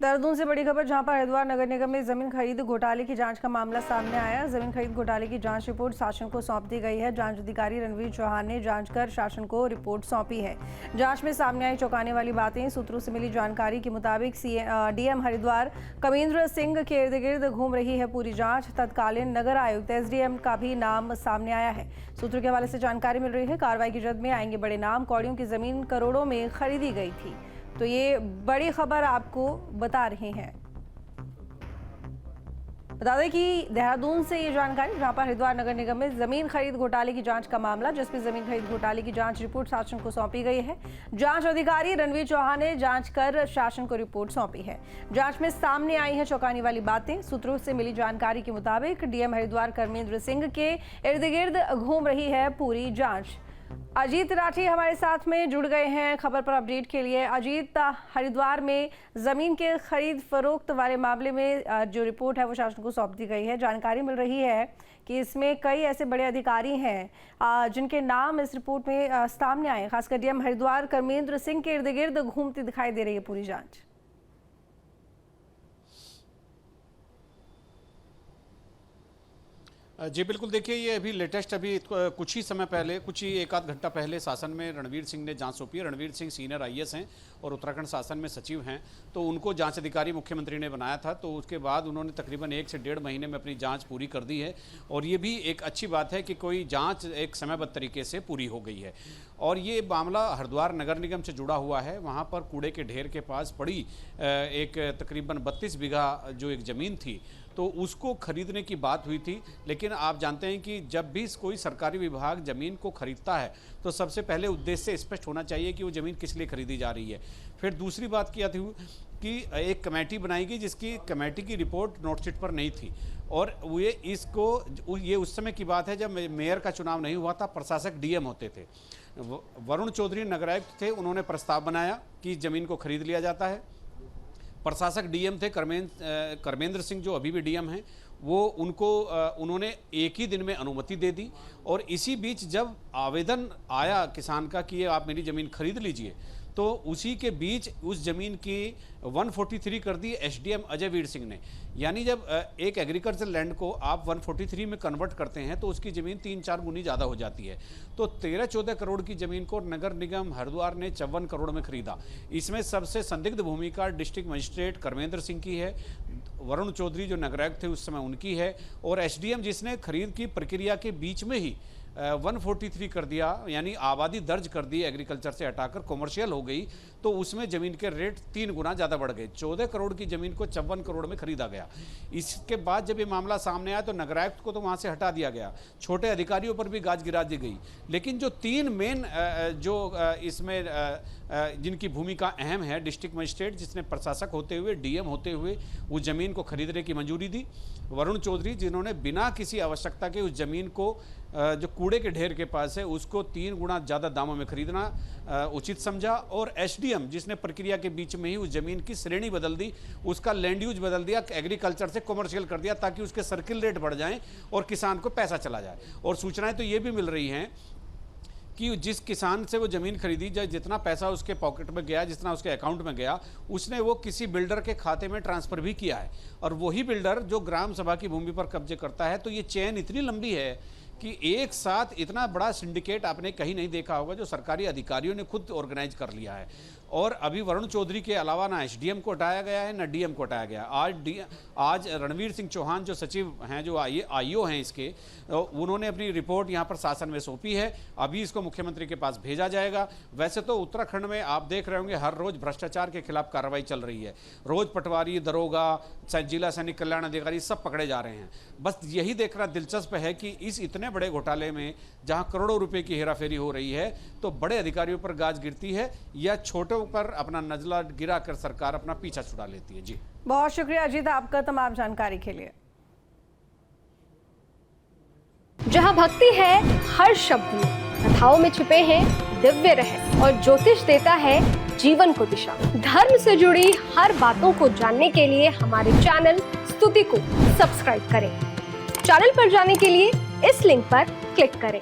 देहरादून से बड़ी खबर, जहां पर हरिद्वार नगर निगम में जमीन खरीद घोटाले की जांच का मामला सामने आया। जमीन खरीद घोटाले की जांच रिपोर्ट शासन को सौंप दी गई है। जांच अधिकारी रणवीर चौहान ने जांच कर शासन को रिपोर्ट सौंपी है। जांच में सामने आई चौंकाने वाली बातें। सूत्रों से मिली जानकारी के मुताबिक डीएम हरिद्वार कमेंद्र सिंह के इर्द गिर्द घूम रही है पूरी जांच। तत्कालीन नगर आयुक्त एसडीएम का भी नाम सामने आया है। सूत्रों के हवाले से जानकारी मिल रही है, कार्रवाई की जद में आएंगे बड़े नाम। कौड़ियों की जमीन करोड़ों में खरीदी गई थी। तो ये बड़ी खबर आपको बता रहे हैं। बता दें कि देहरादून से ये जानकारी, जहां पर हरिद्वार नगर निगम में जमीन खरीद घोटाले की जांच का मामला, जिसमें जमीन खरीद घोटाले की जांच रिपोर्ट शासन को सौंपी गई है। जांच अधिकारी रणवीर चौहान ने जांच कर शासन को रिपोर्ट सौंपी है। जांच में सामने आई है चौंकाने वाली बातें। सूत्रों से मिली जानकारी के मुताबिक डीएम हरिद्वार कमेंद्र सिंह के इर्द गिर्द घूम रही है पूरी जांच। अजीत राठी हमारे साथ में जुड़ गए हैं खबर पर अपडेट के लिए। अजीत, हरिद्वार में जमीन के खरीद फरोख्त वाले मामले में जो रिपोर्ट है वो शासन को सौंप दी गई है। जानकारी मिल रही है कि इसमें कई ऐसे बड़े अधिकारी हैं जिनके नाम इस रिपोर्ट में सामने आए। खासकर डीएम हरिद्वार कमेंद्र सिंह के इर्द गिर्द घूमती दिखाई दे रही है पूरी जांच। जी बिल्कुल, देखिए ये अभी लेटेस्ट अभी कुछ ही समय पहले, कुछ ही एक आध घंटा पहले शासन में रणवीर सिंह ने जांच सौंपी है। रणवीर सिंह सीनियर आईएएस हैं और उत्तराखंड शासन में सचिव हैं, तो उनको जांच अधिकारी मुख्यमंत्री ने बनाया था। तो उसके बाद उन्होंने तकरीबन 1 से 1.5 महीने में अपनी जांच पूरी कर दी है। और ये भी एक अच्छी बात है कि कोई जांच एक समयबद्ध तरीके से पूरी हो गई है। और ये मामला हरिद्वार नगर निगम से जुड़ा हुआ है। वहाँ पर कूड़े के ढेर के पास पड़ी एक तकरीबन 32 बीघा जो एक ज़मीन थी, तो उसको खरीदने की बात हुई थी। लेकिन आप जानते हैं कि जब भी कोई सरकारी विभाग ज़मीन को खरीदता है तो सबसे पहले उद्देश्य स्पष्ट होना चाहिए कि वो ज़मीन किस लिए खरीदी जा रही है। फिर दूसरी बात क्या थी कि एक कमेटी बनाई गई, जिसकी कमेटी की रिपोर्ट नोटशीट पर नहीं थी। और ये उस समय की बात है जब मेयर का चुनाव नहीं हुआ था, प्रशासक डीएम होते थे। वरुण चौधरी नगरायुक्त थे, उन्होंने प्रस्ताव बनाया कि ज़मीन को खरीद लिया जाता है। प्रशासक डीएम थे कमेंद्र सिंह, जो अभी भी डीएम हैं, वो उन्होंने एक ही दिन में अनुमति दे दी। और इसी बीच जब आवेदन आया किसान का कि आप मेरी ज़मीन खरीद लीजिए, तो उसी के बीच उस ज़मीन की 143 कर दी एसडीएम अजय वीर सिंह ने। यानी जब एक एग्रीकल्चर लैंड को आप 143 में कन्वर्ट करते हैं तो उसकी ज़मीन 3-4 गुनी ज़्यादा हो जाती है। तो 13-14 करोड़ की ज़मीन को नगर निगम हरिद्वार ने 54 करोड़ में खरीदा। इसमें सबसे संदिग्ध भूमिका डिस्ट्रिक्ट मजिस्ट्रेट कमेंद्र सिंह की है, वरुण चौधरी जो नगरायुक्त थे उस समय उनकी है, और एसडीएम जिसने खरीद की प्रक्रिया के बीच में ही 143 कर दिया, यानी आबादी दर्ज कर दी, एग्रीकल्चर से हटाकर कॉमर्शियल हो गई। तो उसमें ज़मीन के रेट 3 गुना ज़्यादा बढ़ गए। 14 करोड़ की ज़मीन को 54 करोड़ में खरीदा गया। इसके बाद जब ये मामला सामने आया तो नगरायुक्त को तो वहाँ से हटा दिया गया, छोटे अधिकारियों पर भी गाज गिरा दी गई। लेकिन जो 3 मेन इसमें जिनकी भूमिका अहम है, डिस्ट्रिक्ट मजिस्ट्रेट जिसने प्रशासक होते हुए, डीएम होते हुए उस ज़मीन को खरीदने की मंजूरी दी, वरुण चौधरी जिन्होंने बिना किसी आवश्यकता के उस ज़मीन को जो कूड़े के ढेर के पास है उसको 3 गुना ज़्यादा दामों में खरीदना उचित समझा, और एसडीएम जिसने प्रक्रिया के बीच में ही उस ज़मीन की श्रेणी बदल दी, उसका लैंड यूज बदल दिया, एग्रीकल्चर से कॉमर्शियल कर दिया, ताकि उसके सर्किल रेट बढ़ जाएं और किसान को पैसा चला जाए। और सूचनाएं तो ये भी मिल रही हैं कि जिस किसान से वो ज़मीन खरीदी, जितना पैसा उसके पॉकेट में गया, जितना उसके अकाउंट में गया, उसने वो किसी बिल्डर के खाते में ट्रांसफ़र भी किया है। और वही बिल्डर जो ग्राम सभा की भूमि पर कब्जे करता है। तो ये चेन इतनी लंबी है कि एक साथ इतना बड़ा सिंडिकेट आपने कहीं नहीं देखा होगा, जो सरकारी अधिकारियों ने खुद ऑर्गेनाइज कर लिया है। और अभी वरुण चौधरी के अलावा ना एसडीएम को हटाया गया है, ना डीएम को हटाया गया। आज रणवीर सिंह चौहान जो सचिव हैं, जो आईओ हैं इसके, उन्होंने अपनी रिपोर्ट यहाँ पर शासन में सौंपी है। अभी इसको मुख्यमंत्री के पास भेजा जाएगा। वैसे तो उत्तराखंड में आप देख रहे होंगे हर रोज़ भ्रष्टाचार के खिलाफ कार्रवाई चल रही है। रोज़ पटवारी, दरोगा, जिला सैनिक कल्याण अधिकारी सब पकड़े जा रहे हैं। बस यही देखना दिलचस्प है कि इस इतने बड़े घोटाले में जहाँ करोड़ों रुपए की हेराफेरी हो रही है, तो बड़े अधिकारियों पर गाज गिरती है या छोटों पर अपना नजला गिरा कर सरकार अपना पीछा छुड़ा लेती है। जी बहुत शुक्रिया अजीत आपका तमाम जानकारी के लिए। जहाँ भक्ति है हर शब्द में, कथाओं में छिपे हैं दिव्य रहस्य, और ज्योतिष देता है जीवन को दिशा। धर्म से जुड़ी हर बातों को जानने के लिए हमारे चैनल स्तुति को सब्सक्राइब करें। चैनल पर जाने के लिए इस लिंक पर क्लिक करें।